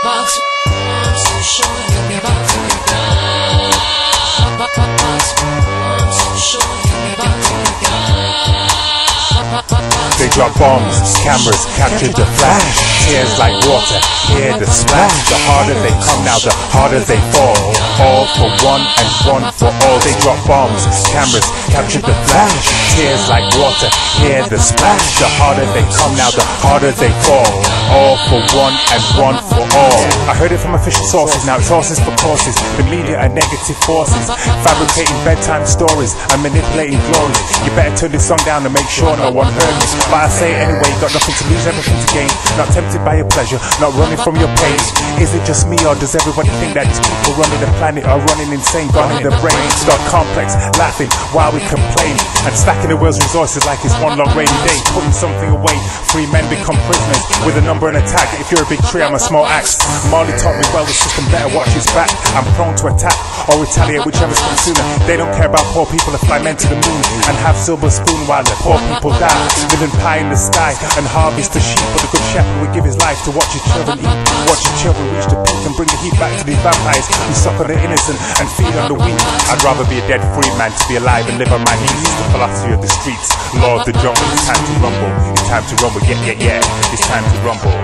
They drop bombs, cameras capture the flash. Tears like water, hear the splash. The harder they come now, the harder they fall. All for one and one for all. They drop bombs, cameras capture the flash. Tears like water, hear the splash. The harder they come now, the harder they fall. All for one and one for all. I heard it from official sources, now it's horses for courses. The media are negative forces, fabricating bedtime stories and manipulating glories. You better turn this song down and make sure no one heard me. But I say it anyway, got nothing to lose, everything to gain. Not tempted by your pleasure, not running from your pain. Is it just me or does everybody think that these people running the planet are running insane, gone in their brains? Got complex, laughing while we complain, and stacking the world's resources like it's one long rainy day. Putting something away, free men become prisoners with a number and a tag. If you're a big tree, I'm a small axe. Marley taught me well, the system better watch its back. I'm prone to attack or retaliate, whichever's comes sooner. They don't care about poor people that fly men to the moon and have silver spoon while the poor people die. Living pie in the sky and harvest the sheep, but the good shepherd would give his life to watch his children eat. Watch his children reach the peak and bring the heat back to these vampires who suck on the innocent and feed on the weak. I'd rather be a dead free man to be alive and live on my knees. The philosophy of the streets, law of the jungle. It's time to rumble, it's time to rumble, yeah, it's time to rumble.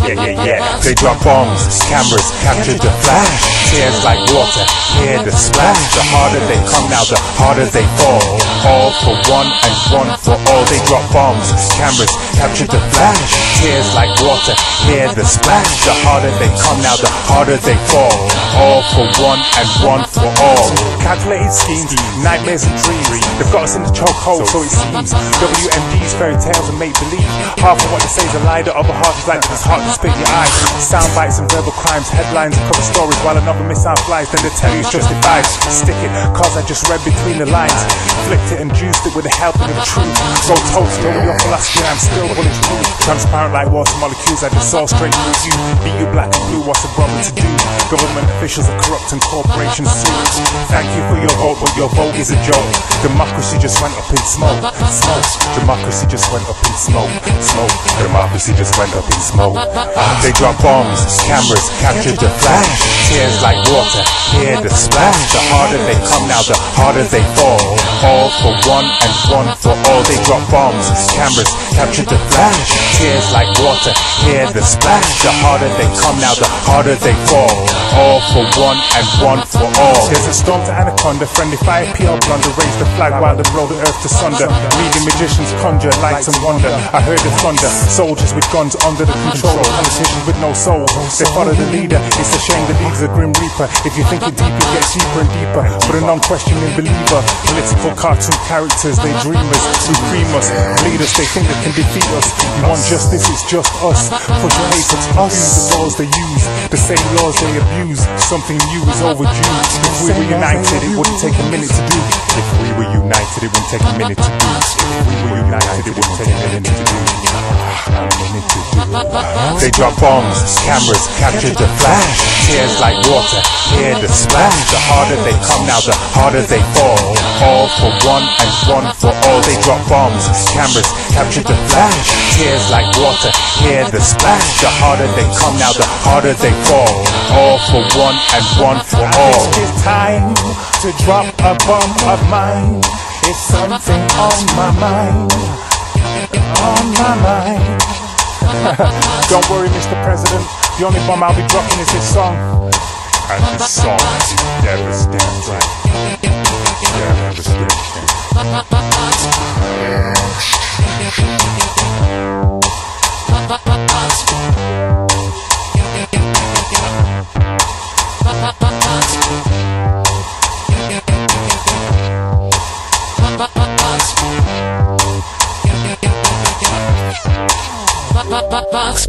Yeah. They drop bombs, cameras capture the flash. Tears like water, hear the splash. The harder they come now, the harder they fall. All for one and one for all. They drop bombs, cameras capture the flash. Tears like water, hear the splash. The harder they come now, the harder they fall. All for one and one for all. Calculated schemes, nightmares and dreams. They've got us in the chokehold, so it seems. WMDs, fairy tales and make believe. Half of what they say is a lie, the other half is like it's hard to spit your eyes. Sound bites and verbal crimes, headlines and cover stories. While another missile flies, then they tell you it's justified. Stick it, cause I just read between the lines. Flipped it and juiced it with the help of the truth. Go toast over your philosophy, I'm still bulletproof. Transparent like water molecules, I just saw straight through you. Beat you black and blue, what's a brother to do? Government officials are corrupt and corporations sue. Thank you for your vote, but your vote is a joke. Democracy just went up in smoke. Democracy just went up in smoke. Democracy just went up in smoke. They drop bombs, cameras capture the flash. Tears like water, hear the splash. The harder they come now, the harder they fall. All for one and one for all. They drop bombs, cameras capture the flash. Tears like water, hear the splash. The harder they come now, the harder they fall. All for one and one for all. There's a storm to Anaconda, friendly fire, PR blunder. Raise the flag while they blow the earth to sunder. Reading magicians conjure lights and wonder. I heard the thunder, soldiers with guns under the control of politicians with no soul. They follow the leader, it's a shame the league's a grim reaper. If you think it deep, it gets deeper and deeper. But a non-questioning believer, political cartoon characters, they dreamers, supreme us, lead us, they think they can defeat us. You want justice, it's just us. Push your hatred to us, the laws they use, the same laws they abuse. Something new is overdue. If we were united, it wouldn't take a minute to do. If we were united, it wouldn't take a minute to do. If we were united, it wouldn't take a minute to do. They drop bombs, cameras capture the flash. Tears like water, hear the splash. The harder they come now, the harder they fall. All for one and one for all. They drop bombs, cameras capture the flash. Tears like water, hear the splash. The harder they come now, the harder they fall. All for one and one for all. It's time to drop a bomb of mine. It's something on my mind. On my mind. Don't worry, Mr. President, the only bomb I'll be dropping is this song. And this song is devastating. Box.